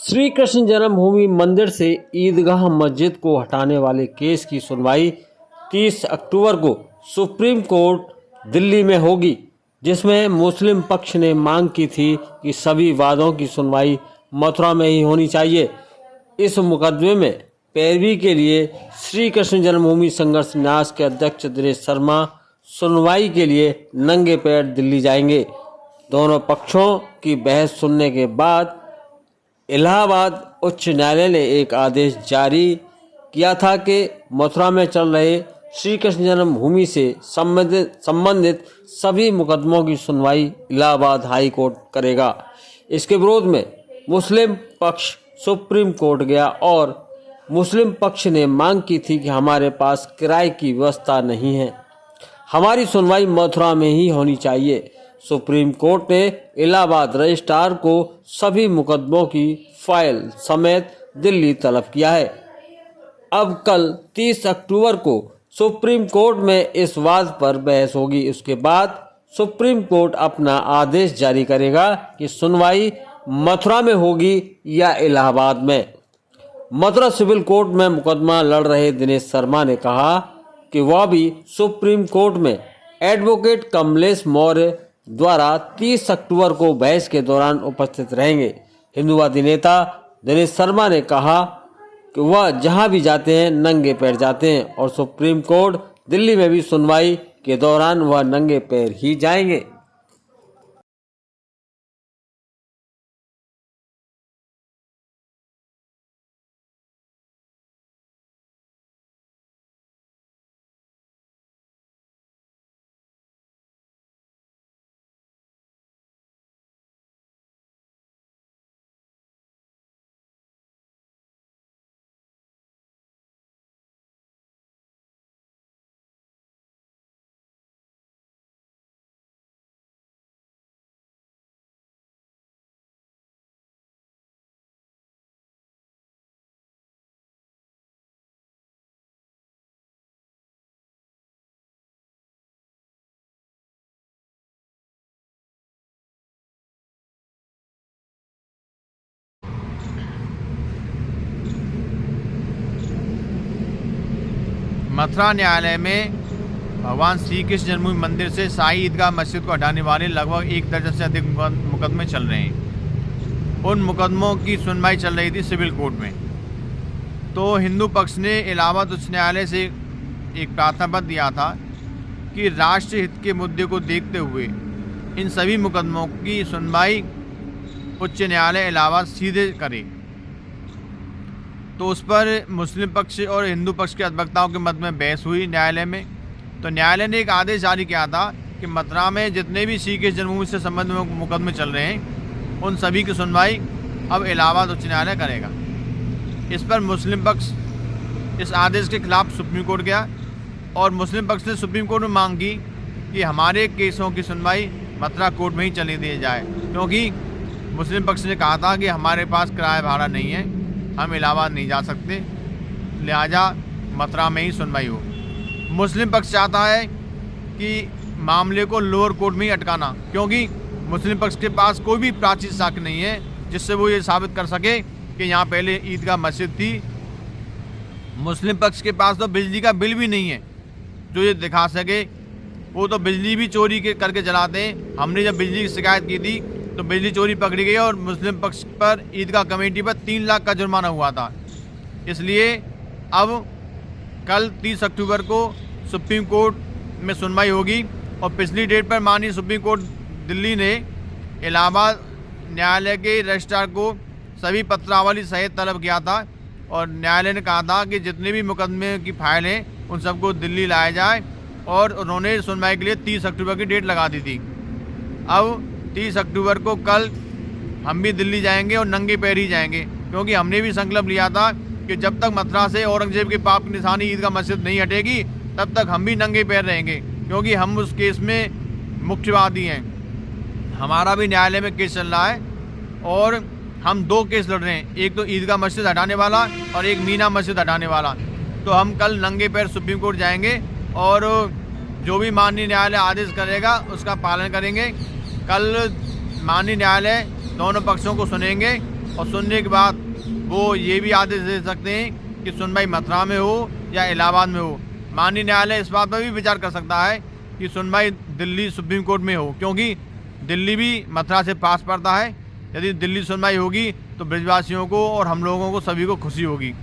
श्री कृष्ण जन्मभूमि मंदिर से ईदगाह मस्जिद को हटाने वाले केस की सुनवाई 30 अक्टूबर को सुप्रीम कोर्ट दिल्ली में होगी, जिसमें मुस्लिम पक्ष ने मांग की थी कि सभी वादों की सुनवाई मथुरा में ही होनी चाहिए। इस मुकदमे में पैरवी के लिए श्री कृष्ण जन्मभूमि संघर्ष न्यास के अध्यक्ष दिनेश शर्मा सुनवाई के लिए नंगे पैर दिल्ली जाएंगे। दोनों पक्षों की बहस सुनने के बाद इलाहाबाद उच्च न्यायालय ने एक आदेश जारी किया था कि मथुरा में चल रहे श्री कृष्ण जन्मभूमि से संबंधित सभी मुकदमों की सुनवाई इलाहाबाद हाई कोर्ट करेगा। इसके विरोध में मुस्लिम पक्ष सुप्रीम कोर्ट गया और मुस्लिम पक्ष ने मांग की थी कि हमारे पास किराए की व्यवस्था नहीं है, हमारी सुनवाई मथुरा में ही होनी चाहिए। सुप्रीम कोर्ट ने इलाहाबाद रजिस्ट्रार को सभी मुकदमों की फाइल समेत दिल्ली तलब किया है। अब कल 30 अक्टूबर को सुप्रीम कोर्ट में इस वाद पर बहस होगी। उसके बाद सुप्रीम कोर्ट अपना आदेश जारी करेगा कि सुनवाई मथुरा में होगी या इलाहाबाद में। मथुरा सिविल कोर्ट में मुकदमा लड़ रहे दिनेश शर्मा ने कहा कि वह भी सुप्रीम कोर्ट में एडवोकेट कमलेश मौर्य द्वारा 30 अक्टूबर को बहस के दौरान उपस्थित रहेंगे। हिंदूवादी नेता दिनेश शर्मा ने कहा कि वह जहां भी जाते हैं नंगे पैर जाते हैं और सुप्रीम कोर्ट दिल्ली में भी सुनवाई के दौरान वह नंगे पैर ही जाएंगे। मथुरा न्यायालय में भगवान श्री कृष्ण जन्मभूमि मंदिर से शाही ईदगाह मस्जिद को हटाने वाले लगभग 1 दर्जन से अधिक मुकदमे चल रहे हैं। उन मुकदमों की सुनवाई चल रही थी सिविल कोर्ट में। तो हिंदू पक्ष ने इलाहाबाद उच्च न्यायालय से एक प्रार्थना पत्र दिया था कि राष्ट्र हित के मुद्दे को देखते हुए इन सभी मुकदमों की सुनवाई उच्च न्यायालय इलाहाबाद सीधे करे। तो उस पर मुस्लिम पक्ष और हिंदू पक्ष के अधिवक्ताओं के मध्य में बहस हुई न्यायालय में। तो न्यायालय ने एक आदेश जारी किया था कि मथुरा में जितने भी श्री कृष्ण जन्मभूमि से संबंध में मुकदमे चल रहे हैं उन सभी की सुनवाई अब इलाहाबाद उच्च न्यायालय करेगा। इस पर मुस्लिम पक्ष इस आदेश के खिलाफ सुप्रीम कोर्ट गया और मुस्लिम पक्ष ने सुप्रीम कोर्ट में मांग की कि हमारे केसों की सुनवाई मथुरा कोर्ट में ही चली दी जाए, क्योंकि मुस्लिम पक्ष ने कहा था कि हमारे पास किराया भाड़ा नहीं है, हम इलाहाबाद नहीं जा सकते, लिहाजा मथुरा में ही सुनवाई हो। मुस्लिम पक्ष चाहता है कि मामले को लोअर कोर्ट में ही अटकाना, क्योंकि मुस्लिम पक्ष के पास कोई भी प्राचीन साक्ष्य नहीं है जिससे वो ये साबित कर सके कि यहाँ पहले ईदगाह मस्जिद थी। मुस्लिम पक्ष के पास तो बिजली का बिल भी नहीं है जो ये दिखा सके। वो तो बिजली भी चोरी करके जलाते हैं। हमने जब बिजली की शिकायत की थी तो बिजली चोरी पकड़ी गई और मुस्लिम पक्ष पर ईदगाह कमेटी पर 3 लाख का जुर्माना हुआ था। इसलिए अब कल 30 अक्टूबर को सुप्रीम कोर्ट में सुनवाई होगी और पिछली डेट पर माननीय सुप्रीम कोर्ट दिल्ली ने इलाहाबाद न्यायालय के रजिस्ट्रार को सभी पत्रावली सहित तलब किया था और न्यायालय ने कहा था कि जितने भी मुकदमे की फाइल हैं उन सबको दिल्ली लाया जाए और उन्होंने सुनवाई के लिए 30 अक्टूबर की डेट लगा दी थी। अब 30 अक्टूबर को कल हम भी दिल्ली जाएंगे और नंगे पैर ही जाएंगे, क्योंकि हमने भी संकल्प लिया था कि जब तक मथुरा से औरंगजेब के पाप की निशानी ईदगाह मस्जिद नहीं हटेगी तब तक हम भी नंगे पैर रहेंगे, क्योंकि हम उस केस में मुख्यवादी हैं। हमारा भी न्यायालय में केस चल रहा है और हम 2 केस लड़ रहे हैं, एक तो ईदगाह मस्जिद हटाने वाला और एक मीना मस्जिद हटाने वाला। तो हम कल नंगे पैर सुप्रीम कोर्ट जाएंगे और जो भी माननीय न्यायालय आदेश करेगा उसका पालन करेंगे। कल माननीय न्यायालय दोनों पक्षों को सुनेंगे और सुनने के बाद वो ये भी आदेश दे सकते हैं कि सुनवाई मथुरा में हो या इलाहाबाद में हो। माननीय न्यायालय इस बात पर भी विचार कर सकता है कि सुनवाई दिल्ली सुप्रीम कोर्ट में हो, क्योंकि दिल्ली भी मथुरा से पास पड़ता है। यदि दिल्ली सुनवाई होगी तो ब्रजवासियों को और हम लोगों को सभी को खुशी होगी।